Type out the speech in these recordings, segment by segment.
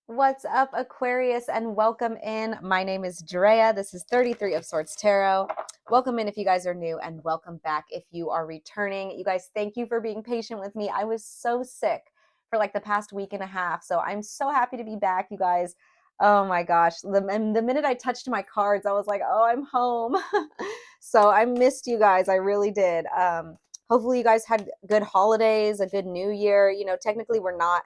What's up, Aquarius, and welcome in. My name is Drea. This is 33 of Swords Tarot. Welcome in if you guys are new, and welcome back if you are returning. You guys, thank you for being patient with me. I was so sick for like the past week and a half, so I'm so happy to be back, you guys. Oh my gosh. The minute I touched my cards, I was like, oh, I'm home. So I missed you guys. I really did. Hopefully you guys had good holidays, a good new year. You know, technically we're not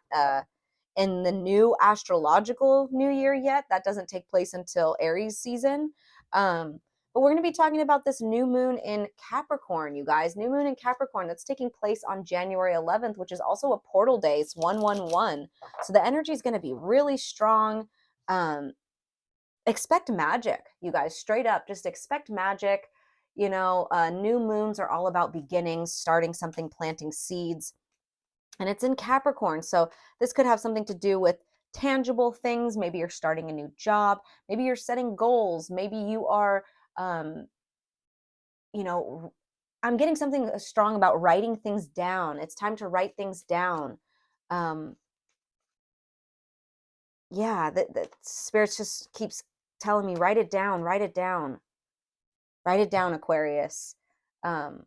in the new astrological new year yet. That doesn't take place until Aries season. But we're going to be talking about this new moon in Capricorn, you guys. New moon in Capricorn that's taking place on January 11th, which is also a portal day. It's 111. So the energy is going to be really strong. Expect magic, you guys. Straight up, just expect magic. You know, new moons are all about beginnings, starting something, planting seeds, and it's in Capricorn. So this could have something to do with tangible things. Maybe you're starting a new job. Maybe you're setting goals. Maybe you are, um, you know, I'm getting something strong about writing things down. It's time to write things down. Um, yeah, the spirits just keeps telling me, write it down, write it down, write it down, Aquarius. Um,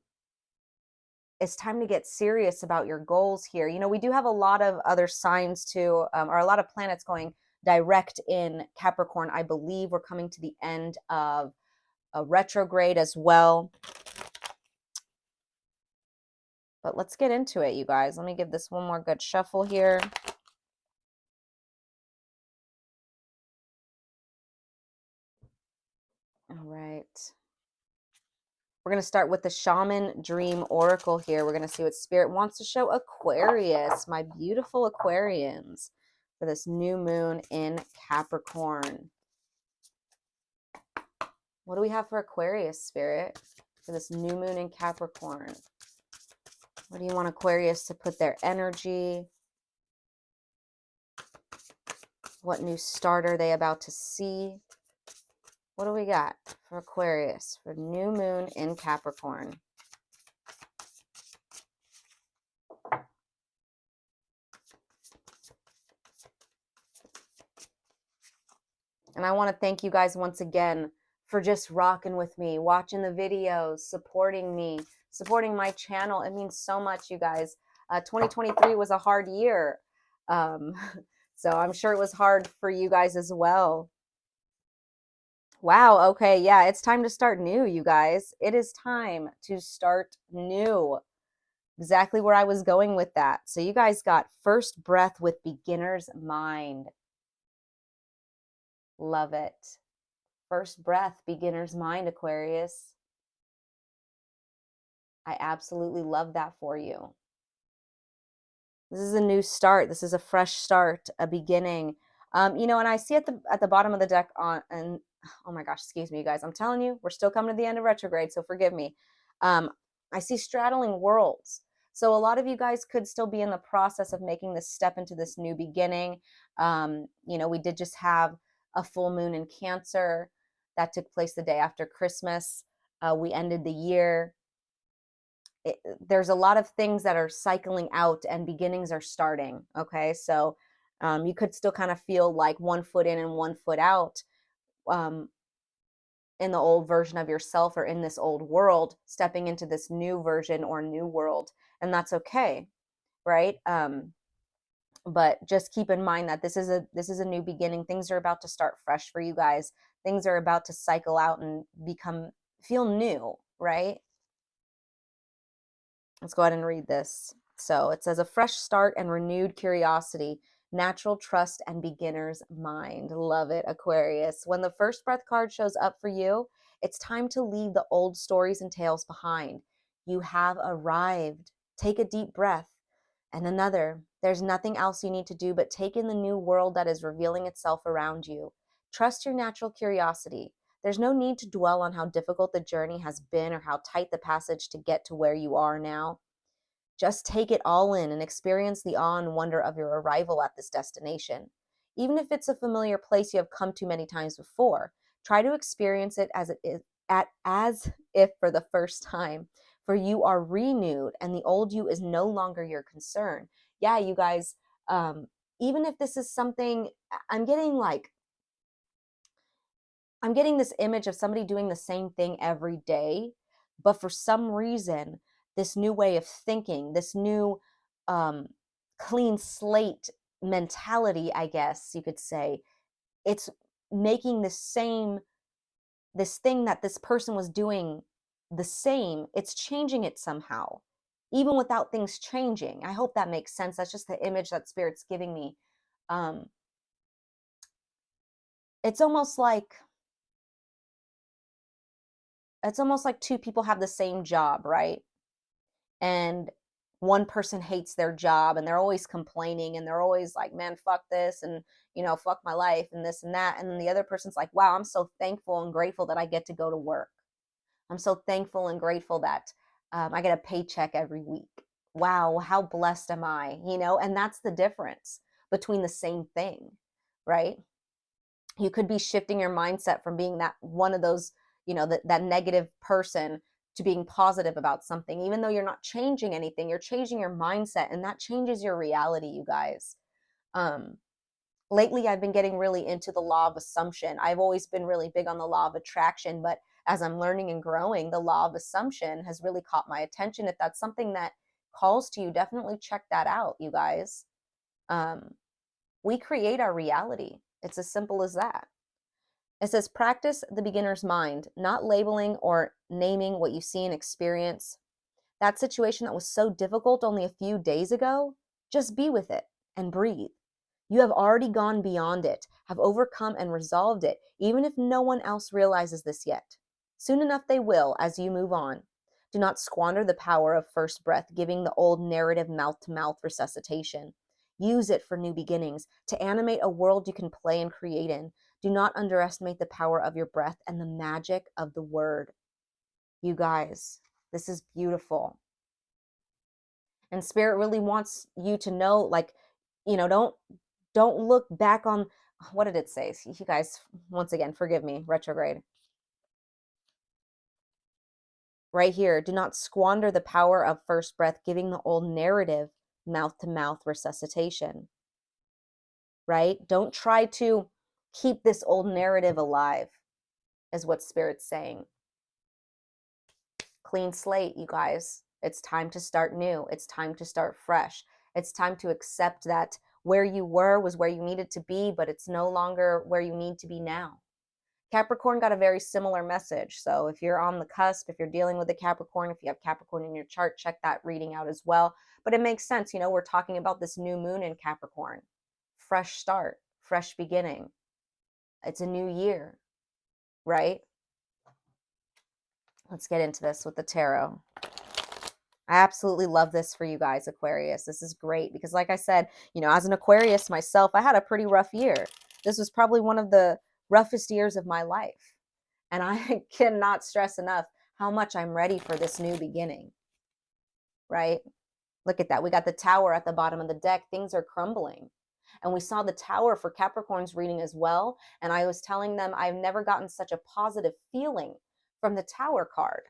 it's time to get serious about your goals here. You know, we do have a lot of other signs too, or a lot of planets going direct in Capricorn. I believe we're coming to the end of a retrograde as well. But let's get into it, you guys. Let me give this one more good shuffle here. All right. We're going to start with the Shaman Dream Oracle here. We're going to see what Spirit wants to show Aquarius, my beautiful Aquarians, for this new moon in Capricorn. What do we have for Aquarius, Spirit, for this new moon in Capricorn? What do you want Aquarius to put their energy? What new start are they about to see? What do we got for Aquarius for new moon in Capricorn? And I want to thank you guys once again for just rocking with me, watching the videos, supporting me, supporting my channel. It means so much, you guys. 2023 was a hard year. Um, so I'm sure it was hard for you guys as well. Wow, okay, yeah, it's time to start new, you guys. It is time to start new. Exactly where I was going with that. So you guys got first breath with beginner's mind. Love it. First breath, beginner's mind, Aquarius. I absolutely love that for you. This is a new start. This is a fresh start, a beginning. You know, and I see at the bottom of the deck on, and oh my gosh, excuse me, you guys. I'm telling you, we're still coming to the end of retrograde, so forgive me. I see straddling worlds. So a lot of you guys could still be in the process of making this step into this new beginning. You know, we did just have a full moon in Cancer that took place the day after Christmas. We ended the year. There's a lot of things that are cycling out and beginnings are starting. Okay, so you could still kind of feel like one foot in and one foot out, um, in the old version of yourself or in this old world, stepping into this new version or new world, and that's okay, right? But just keep in mind that this is a new beginning. Things are about to start fresh for you guys. Things are about to cycle out and feel new, right? Let's go ahead and read this. So it says, a fresh start and renewed curiosity, natural trust and beginner's mind. Love it, Aquarius. When the first breath card shows up for you, it's time to leave the old stories and tales behind. You have arrived. Take a deep breath and another. There's nothing else you need to do but take in the new world that is revealing itself around you. Trust your natural curiosity. There's no need to dwell on how difficult the journey has been or how tight the passage to get to where you are now. Just take it all in and experience the awe and wonder of your arrival at this destination. Even if it's a familiar place you have come to many times before, try to experience it as if for the first time, for you are renewed and the old you is no longer your concern. Yeah, you guys, even if this is something, I'm getting like, I'm getting this image of somebody doing the same thing every day, but for some reason, this new way of thinking, this new um, clean slate mentality, I guess you could say, it's making this thing that this person was doing the same, it's changing it somehow, even without things changing. I hope that makes sense. That's just the image that Spirit's giving me. Um, it's almost like two people have the same job, right? And one person hates their job and they're always complaining and they're always like, man, fuck this, and fuck my life and this and that. And then the other person's like, wow, I'm so thankful and grateful that I get to go to work. I'm so thankful and grateful that I get a paycheck every week. Wow, how blessed am I? And that's the difference between the same thing, right? You could be shifting your mindset from being that one of those, that negative person, to being positive about something. Even though you're not changing anything, you're changing your mindset, and that changes your reality, you guys. Um, Lately, I've been getting really into the law of assumption. I've always been really big on the law of attraction, but as I'm learning and growing, the law of assumption has really caught my attention. If that's something that calls to you, definitely check that out, you guys. Um, we create our reality. It's as simple as that. It says, practice the beginner's mind, not labeling or naming what you see and experience. That situation that was so difficult only a few days ago, just be with it and breathe. You have already gone beyond it, have overcome and resolved it, even if no one else realizes this yet. Soon enough they will as you move on. Do not squander the power of first breath, giving the old narrative mouth-to-mouth resuscitation. Use it for new beginnings, to animate a world you can play and create in. Do not underestimate the power of your breath and the magic of the word. You guys, this is beautiful. And Spirit really wants you to know, like, don't look back on, what did it say? You guys, once again, forgive me, retrograde. Right here, do not squander the power of first breath, giving the old narrative mouth-to-mouth resuscitation. Right? Don't try to keep this old narrative alive, is what Spirit's saying. Clean slate, you guys. It's time to start new. It's time to start fresh. It's time to accept that where you were was where you needed to be, but it's no longer where you need to be now. Capricorn got a very similar message. So if you're on the cusp, if you're dealing with a Capricorn, if you have Capricorn in your chart, check that reading out as well. But it makes sense. We're talking about this new moon in Capricorn. Fresh start, fresh beginning. It's a new year, right? Let's get into this with the tarot. I absolutely love this for you guys, Aquarius. This is great because, like I said, as an Aquarius myself, I had a pretty rough year. This was probably one of the roughest years of my life. And I cannot stress enough how much I'm ready for this new beginning, right? Look at that. We got the Tower at the bottom of the deck. Things are crumbling. And we saw the Tower for Capricorn's reading as well. And I was telling them I've never gotten such a positive feeling from the Tower card.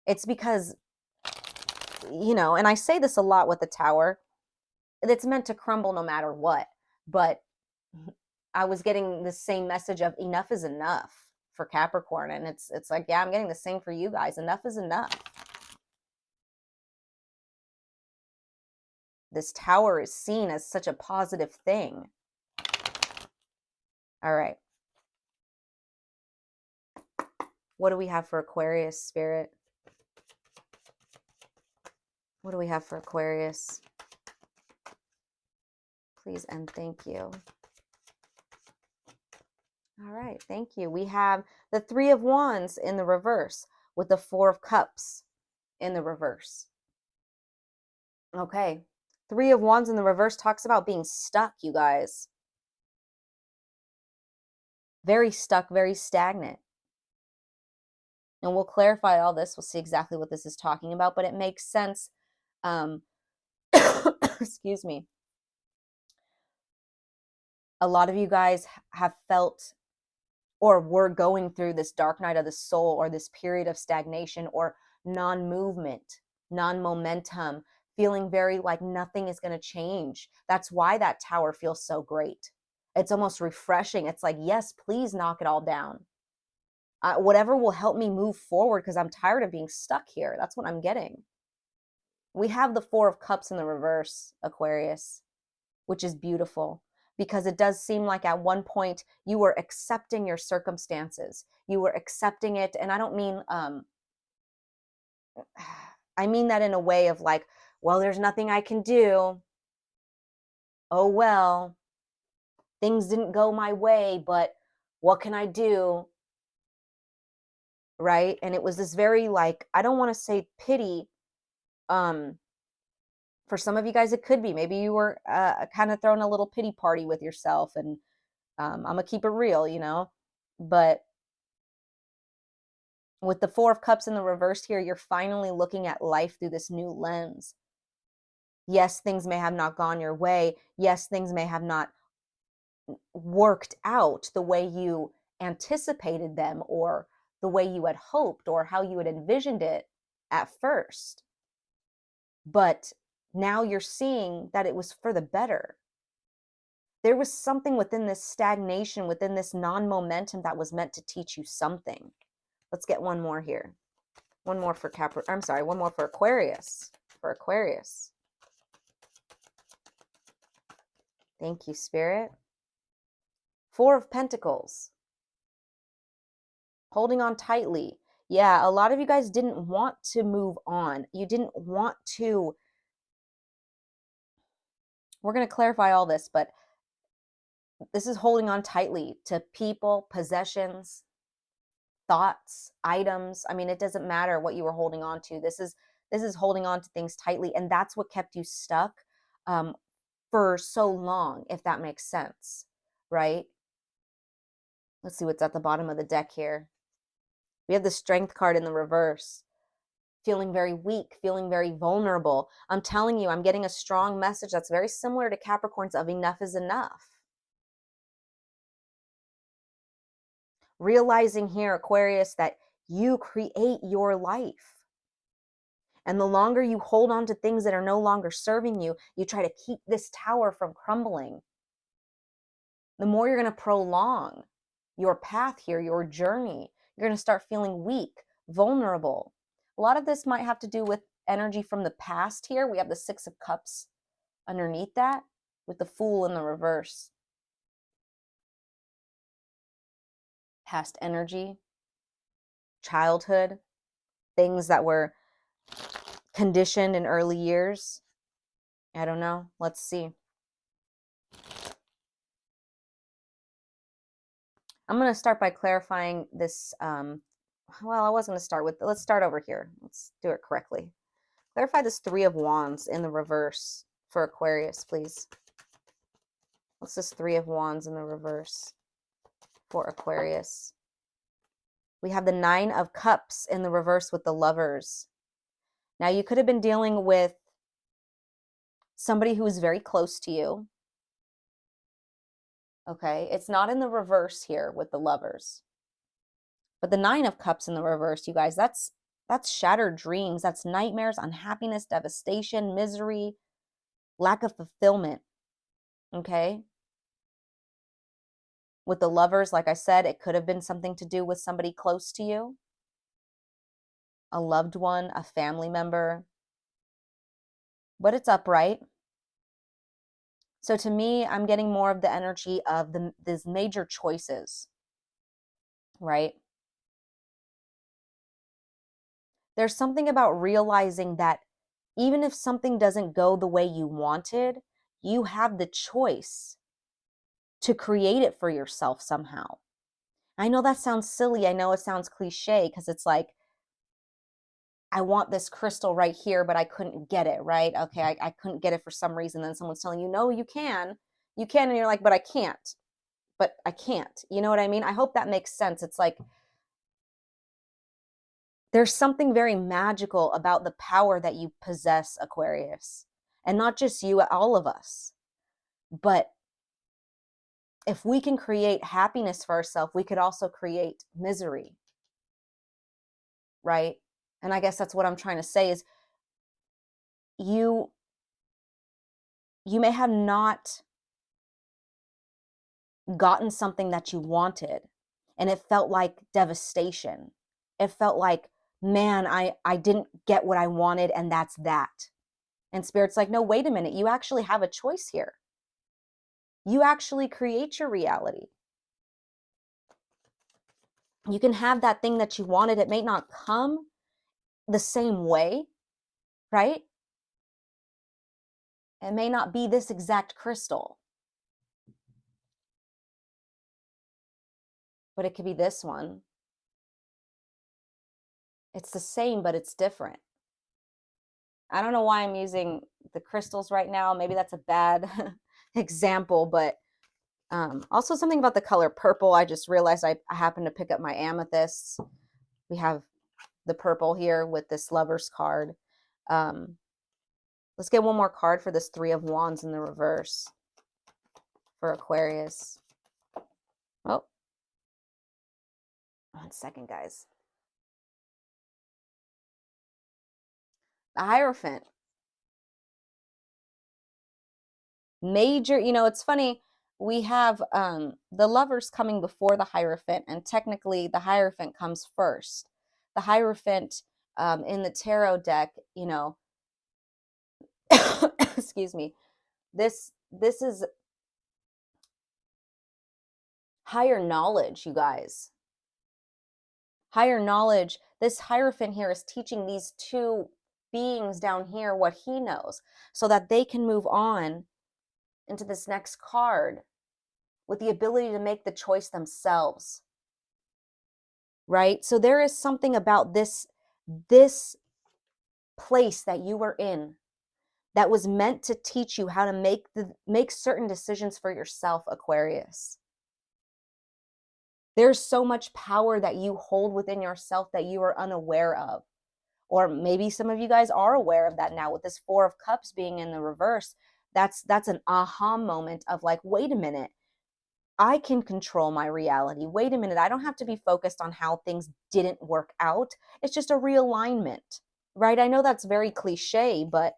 It's because, and I say this a lot with the Tower, it's meant to crumble no matter what. But I was getting the same message of enough is enough for Capricorn. And it's like, yeah, I'm getting the same for you guys. Enough is enough. This Tower is seen as such a positive thing. All right. What do we have for Aquarius, Spirit? What do we have for Aquarius? Please and thank you. All right, thank you. We have the Three of Wands in the reverse with the Four of Cups in the reverse. Okay. Three of Wands in the reverse talks about being stuck, you guys. Very stuck, very stagnant. And we'll clarify all this. We'll see exactly what this is talking about, but it makes sense. Excuse me. A lot of you guys have felt or were going through this dark night of the soul, or this period of stagnation or non-movement, non-momentum, feeling very like nothing is going to change. That's why that tower feels so great. It's almost refreshing. It's like, yes, please knock it all down. Whatever will help me move forward, because I'm tired of being stuck here. That's what I'm getting. We have the Four of Cups in the reverse, Aquarius, which is beautiful, because it does seem like at one point you were accepting your circumstances. You were accepting it. And I don't mean, I mean that in a way of like, well, there's nothing I can do. Oh, well, things didn't go my way, but what can I do? Right? And it was this very like, I don't want to say pity. For some of you guys, it could be. Maybe you were kind of throwing a little pity party with yourself. And I'm going to keep it real, you know? But with the Four of Cups in the reverse here, you're finally looking at life through this new lens. Yes, things may have not gone your way. Yes, things may have not worked out the way you anticipated them, or the way you had hoped, or how you had envisioned it at first. But now you're seeing that it was for the better. There was something within this stagnation, within this non-momentum, that was meant to teach you something. Let's get one more here. One more for Capricorn. I'm sorry, one more for Aquarius. For Aquarius. Thank you, Spirit. Four of Pentacles. Holding on tightly. Yeah, a lot of you guys didn't want to move on. You didn't want to. We're going to clarify all this, but this is holding on tightly to people, possessions, thoughts, items. I mean, it doesn't matter what you were holding on to. This is holding on to things tightly, and that's what kept you stuck for so long, if that makes sense, right? Let's see what's at the bottom of the deck here. We have the Strength card in the reverse. Feeling very weak, feeling very vulnerable. I'm telling you, I'm getting a strong message that's very similar to Capricorn's of enough is enough. Realizing here, Aquarius, that you create your life. And the longer you hold on to things that are no longer serving you, you try to keep this tower from crumbling, the more you're going to prolong your path here, your journey. You're going to start feeling weak, vulnerable. A lot of this might have to do with energy from the past here. We have the Six of Cups underneath that, with the Fool in the reverse. Past energy, childhood, things that were conditioned in early years. I don't know. Let's see. I'm going to start by clarifying this. Well, I was going to start with, let's start over here. Let's do it correctly. Clarify this Three of Wands in the reverse for Aquarius, please. What's this Three of Wands in the reverse for Aquarius? We have the Nine of Cups in the reverse with the Lovers. Now, you could have been dealing with somebody who is very close to you. Okay, it's not in the reverse here with the Lovers. But the Nine of Cups in the reverse, you guys, that's shattered dreams. That's nightmares, unhappiness, devastation, misery, lack of fulfillment. Okay? With the Lovers, like I said, it could have been something to do with somebody close to you, a loved one, a family member. But it's upright. So to me, I'm getting more of the energy of these major choices, right? There's something about realizing that even if something doesn't go the way you wanted, you have the choice to create it for yourself somehow. I know that sounds silly. I know it sounds cliche, because it's like, I want this crystal right here, but I couldn't get it, right? Okay, I couldn't get it for some reason. Then someone's telling you, no, you can. You can. And you're like, but I can't. But I can't. You know what I mean? I hope that makes sense. It's like, there's something very magical about the power that you possess, Aquarius. And not just you, all of us. But if we can create happiness for ourselves, we could also create misery, right? And I guess that's what I'm trying to say is, you may have not gotten something that you wanted, and it felt like devastation. It felt like, man, I didn't get what I wanted, and that's that. And Spirit's like, no, wait a minute. You actually have a choice here. You actually create your reality. You can have that thing that you wanted. It may not come the same way, right? It may not be this exact crystal, but it could be this one. It's the same, but it's different. I don't know why I'm using the crystals right now. Maybe that's a bad example, but also something about the color purple. I just realized I happened to pick up my amethysts. We have the purple here with this Lover's card. Let's get one more card for this Three of Wands in the reverse for Aquarius. Oh, 1 second, guys. The Hierophant. Major, it's funny, we have the Lovers coming before the Hierophant, and technically the Hierophant comes first. The Hierophant in the tarot deck, excuse me, this is higher knowledge, you guys. Higher knowledge. This Hierophant here is teaching these two beings down here what he knows, so that they can move on into this next card with the ability to make the choice themselves. Right? So there is something about this place that you were in that was meant to teach you how to make certain decisions for yourself, Aquarius. There's so much power that you hold within yourself that you are unaware of. Or maybe some of you guys are aware of that now with this Four of Cups being in the reverse. That's an aha moment of like, wait a minute, I can control my reality. Wait a minute, I don't have to be focused on how things didn't work out. It's just a realignment, right? I know that's very cliche, but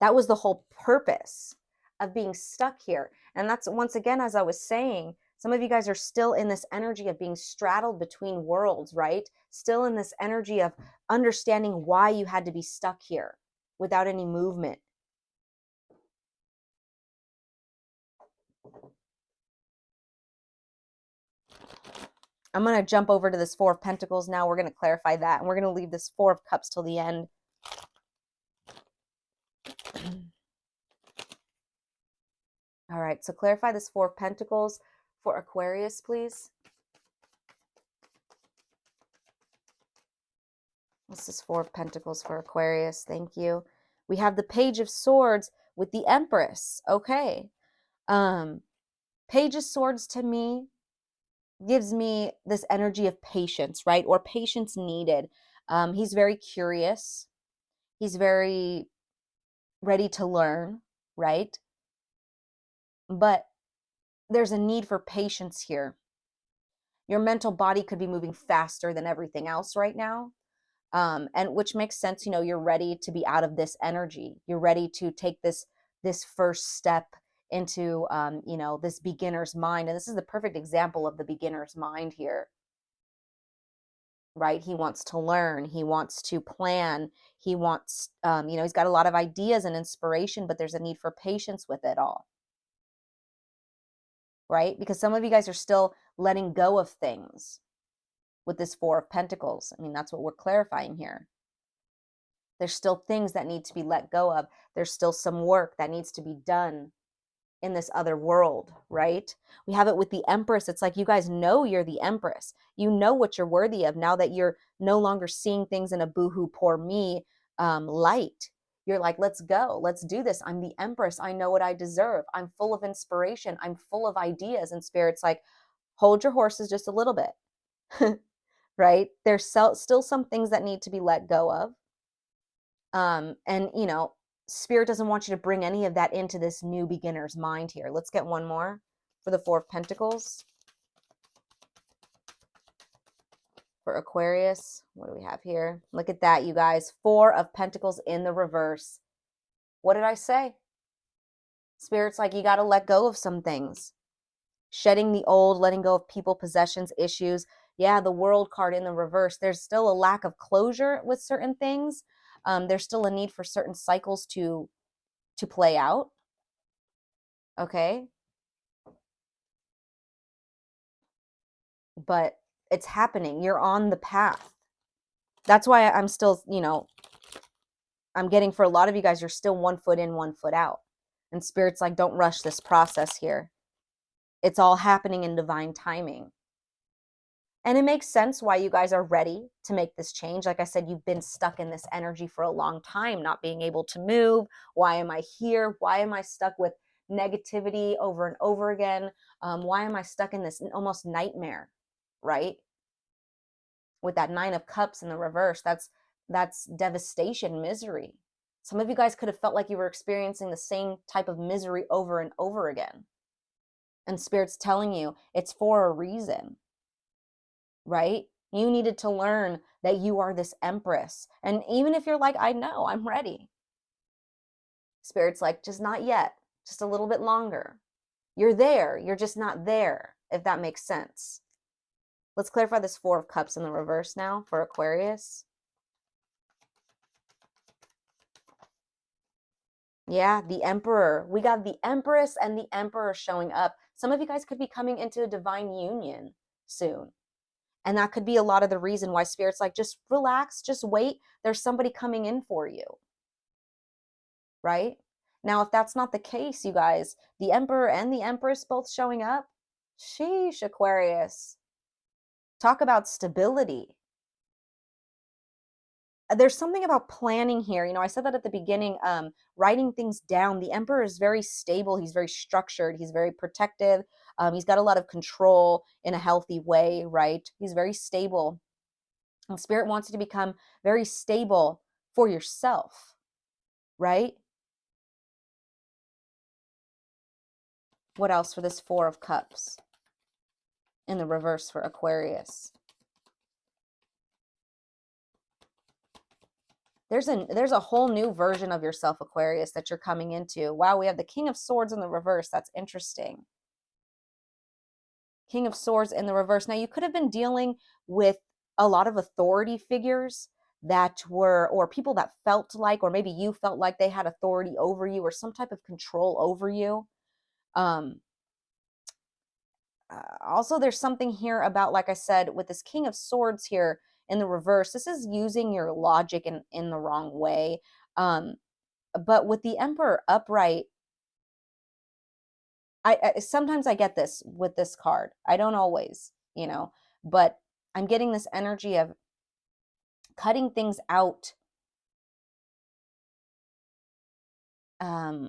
that was the whole purpose of being stuck here. And that's, once again, as I was saying, some of you guys are still in this energy of being straddled between worlds, right? Still in this energy of understanding why you had to be stuck here without any movement. I'm going to jump over to this Four of Pentacles now. We're going to clarify that, and we're going to leave this Four of Cups till the end. All right, so clarify this Four of Pentacles for Aquarius, please. This is Four of Pentacles for Aquarius. Thank you. We have the Page of Swords with the Empress. Okay. Page of Swords to me gives me this energy of patience, right? Or patience needed. He's very curious. He's very ready to learn, right? But there's a need for patience here. Your mental body could be moving faster than everything else right now. And which makes sense, you're ready to be out of this energy. You're ready to take this first step into, this beginner's mind. And this is the perfect example of the beginner's mind here, right? He wants to learn. He wants to plan. He wants, he's got a lot of ideas and inspiration, but there's a need for patience with it all, right? Because some of you guys are still letting go of things with this Four of Pentacles. I mean, that's what we're clarifying here. There's still things that need to be let go of. There's still some work that needs to be done in this other world, right? We have it with the Empress. It's like, you guys know you're the Empress. You know what you're worthy of now that you're no longer seeing things in a boohoo, poor me light. You're like, let's go. Let's do this. I'm the Empress. I know what I deserve. I'm full of inspiration. I'm full of ideas. And Spirit's like, hold your horses just a little bit, right? There's still some things that need to be let go of. And Spirit doesn't want you to bring any of that into this new beginner's mind here. Let's get one more for the Four of Pentacles for Aquarius. What do we have here? Look at that, you guys. 4 of Pentacles in the reverse. What did I say? Spirit's like, you got to let go of some things. Shedding the old, letting go of people, possessions, issues. Yeah, the World card in the reverse. There's still a lack of closure with certain things. There's still a need for certain cycles to play out. Okay. But it's happening. You're on the path. That's why I'm still, I'm getting, for a lot of you guys, you're still 1 foot in, 1 foot out. And Spirit's like, don't rush this process here. It's all happening in divine timing. And it makes sense why you guys are ready to make this change. Like I said, you've been stuck in this energy for a long time, not being able to move. Why am I here? Why am I stuck with negativity over and over again? Why am I stuck in this almost nightmare, right? With that 9 of Cups in the reverse, that's devastation, misery. Some of you guys could have felt like you were experiencing the same type of misery over and over again. And Spirit's telling you it's for a reason, right? You needed to learn that you are this Empress. And even if you're like, I know, I'm ready. Spirit's like, just not yet, just a little bit longer. You're there, you're just not there, if that makes sense. Let's clarify this 4 of Cups in the reverse now for Aquarius. Yeah, the Emperor. We got the Empress and the Emperor showing up. Some of you guys could be coming into a divine union soon. And that could be a lot of the reason why Spirit's like, just relax, just wait. There's somebody coming in for you. Right? Now, if that's not the case, you guys, the Emperor and the Empress both showing up, sheesh, Aquarius. Talk about stability. There's something about planning here. I said that at the beginning, writing things down. The Emperor is very stable. He's very structured. He's very protective. He's got a lot of control in a healthy way, right? He's very stable. And Spirit wants you to become very stable for yourself, right? What else for this 4 of Cups in the reverse for Aquarius? There's a whole new version of yourself, Aquarius, that you're coming into. Wow, we have the King of Swords in the reverse. That's interesting. King of Swords in the reverse. Now, you could have been dealing with a lot of authority figures that were, or people that felt like, or maybe you felt like they had authority over you or some type of control over you. Also, there's something here about, like I said, with this King of Swords here in the reverse, this is using your logic in the wrong way. But with the Emperor upright, I sometimes I get this with this card. I don't always, but I'm getting this energy of cutting things out. How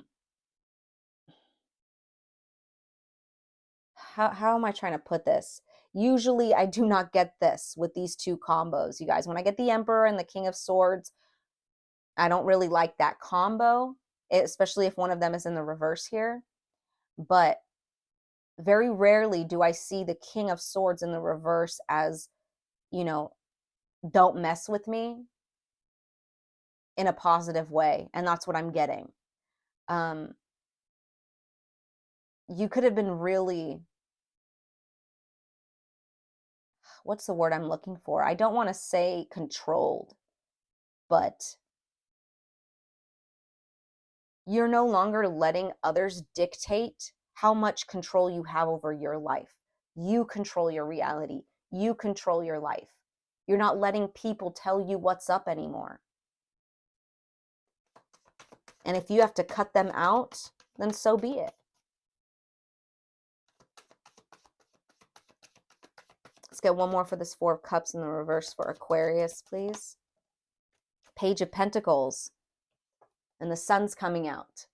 am I trying to put this? Usually I do not get this with these 2 combos, you guys. When I get the Emperor and the King of Swords, I don't really like that combo, especially if one of them is in the reverse here. But very rarely do I see the King of Swords in the reverse as, don't mess with me in a positive way. And that's what I'm getting. You could have been really, what's the word I'm looking for? I don't want to say controlled, but you're no longer letting others dictate how much control you have over your life. You control your reality. You control your life. You're not letting people tell you what's up anymore. And if you have to cut them out, then so be it. Let's get one more for this 4 of Cups in the reverse for Aquarius, please. Page of Pentacles. And the sun's coming out.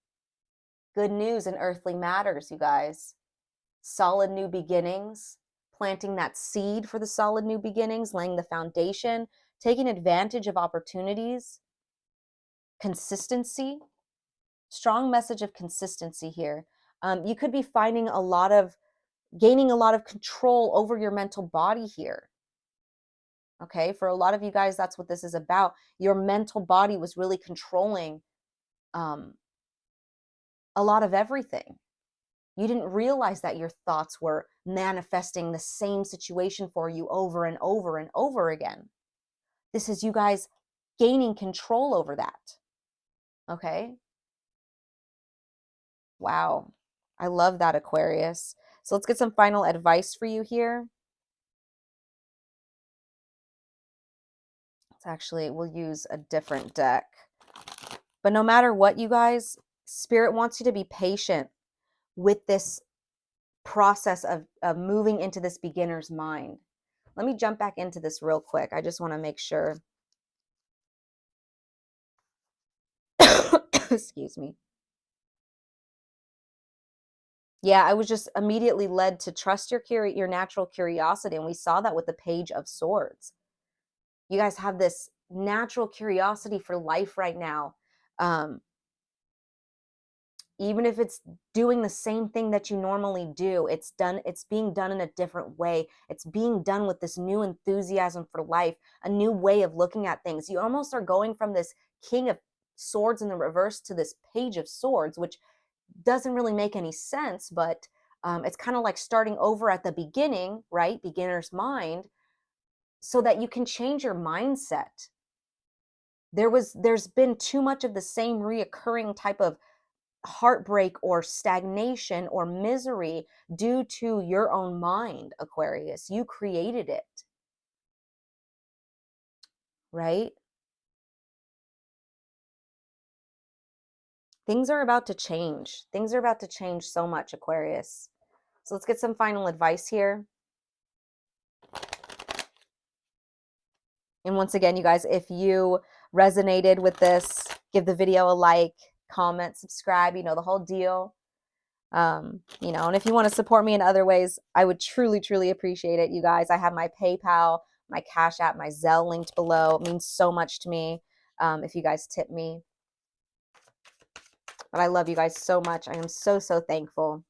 Good news in earthly matters, you guys. Solid new beginnings. Planting that seed for the solid new beginnings. Laying the foundation. Taking advantage of opportunities. Consistency. Strong message of consistency here. You could be finding gaining a lot of control over your mental body here. Okay, for a lot of you guys, that's what this is about. Your mental body was really controlling um, a lot of everything. You didn't realize that your thoughts were manifesting the same situation for you over and over and over again. This is you guys gaining control over that. Okay. Wow. I love that, Aquarius. So let's get some final advice for you here. It's actually, we'll use a different deck. But no matter what, you guys, Spirit wants you to be patient with this process of moving into this beginner's mind. Let me jump back into this real quick. I just want to make sure. Excuse me. Yeah, I was just immediately led to trust your natural curiosity, and we saw that with the Page of Swords. You guys have this natural curiosity for life right now. Um, even if it's doing the same thing that you normally do, it's being done in a different way. It's being done with this new enthusiasm for life, a new way of looking at things. You almost are going from this King of Swords in the reverse to this Page of Swords, which doesn't really make any sense, but it's kind of like starting over at the beginning, right? Beginner's mind, so that you can change your mindset. There's been too much of the same reoccurring type of heartbreak or stagnation or misery due to your own mind, Aquarius. You created it, right? Things are about to change. Things are about to change so much, Aquarius. So let's get some final advice here. And once again, you guys, if you resonated with this, give the video a like, comment, subscribe, the whole deal. And if you want to support me in other ways, I would truly, truly appreciate it, you guys. I have my PayPal, my Cash App, my Zelle linked below. It means so much to me if you guys tip me. But I love you guys so much. I am so, so thankful.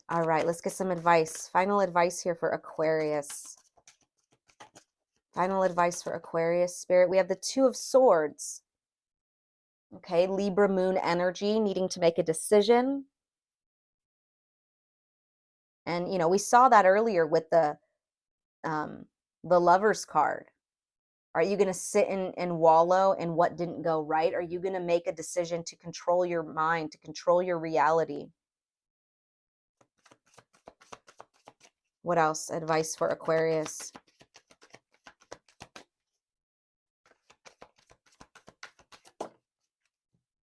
All right, let's get some advice. Final advice here for Aquarius. Final advice for Aquarius, Spirit. We have the Two of Swords. Okay, Libra moon energy, needing to make a decision. And, we saw that earlier with the Lover's card. Are you going to sit and wallow in what didn't go right? Are you going to make a decision to control your mind, to control your reality? What else? Advice for Aquarius.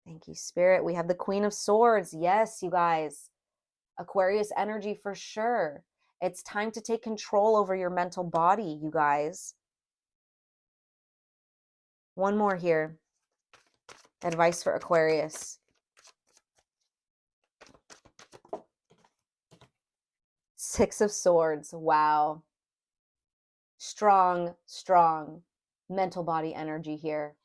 Thank you, Spirit. We have the Queen of Swords. Yes, you guys. Aquarius energy for sure. It's time to take control over your mental body, you guys. One more here. Advice for Aquarius. Six of Swords. Wow. Strong, strong mental body energy here.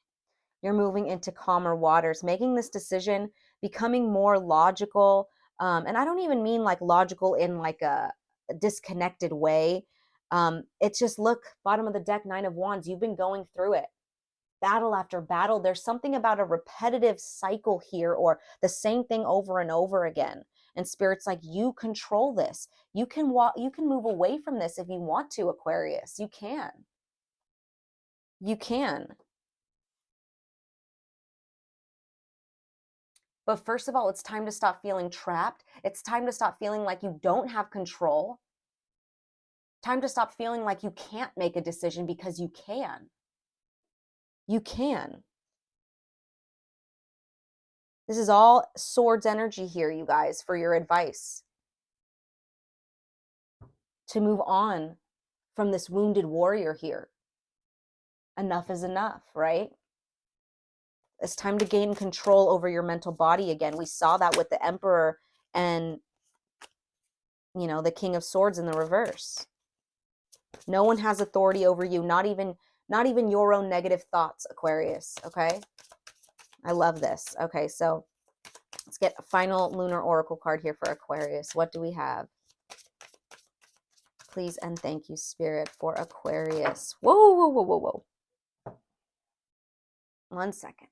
You're moving into calmer waters, making this decision, becoming more logical. And I don't even mean like logical in like a disconnected way. It's just, look, bottom of the deck, Nine of Wands. You've been going through it. Battle after battle. There's something about a repetitive cycle here, or the same thing over and over again. And Spirit's like, you control this. You can move away from this if you want to, Aquarius. You can. You can. But first of all, it's time to stop feeling trapped. It's time to stop feeling like you don't have control. Time to stop feeling like you can't make a decision, because you can. You can. This is all Swords energy here, you guys, for your advice. To move on from this wounded warrior here. Enough is enough, right? It's time to gain control over your mental body again. We saw that with the Emperor and, the King of Swords in the reverse. No one has authority over you, not even your own negative thoughts, Aquarius, okay? I love this. Okay, so let's get a final lunar oracle card here for Aquarius. What do we have? please, and thank you, Spirit, for Aquarius. Whoa, whoa, whoa, whoa, whoa. 1 second.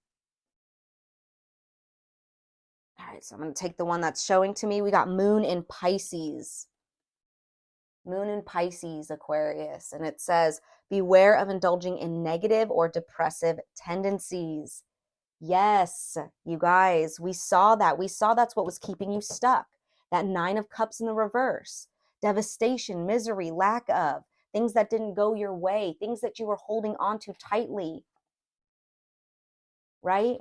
All right, so I'm going to take the one that's showing to me. We got Moon in Pisces. Moon in Pisces, Aquarius. And it says, beware of indulging in negative or depressive tendencies. Yes, you guys, we saw that. We saw that's what was keeping you stuck. That 9 of Cups in the reverse. Devastation, misery, lack of, things that didn't go your way, things that you were holding on to tightly. Right?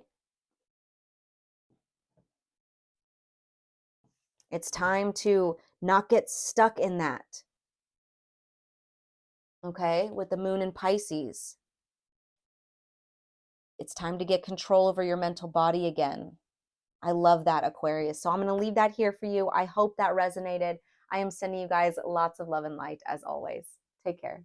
It's time to not get stuck in that. Okay? With the Moon in Pisces. It's time to get control over your mental body again. I love that, Aquarius. So I'm going to leave that here for you. I hope that resonated. I am sending you guys lots of love and light as always. Take care.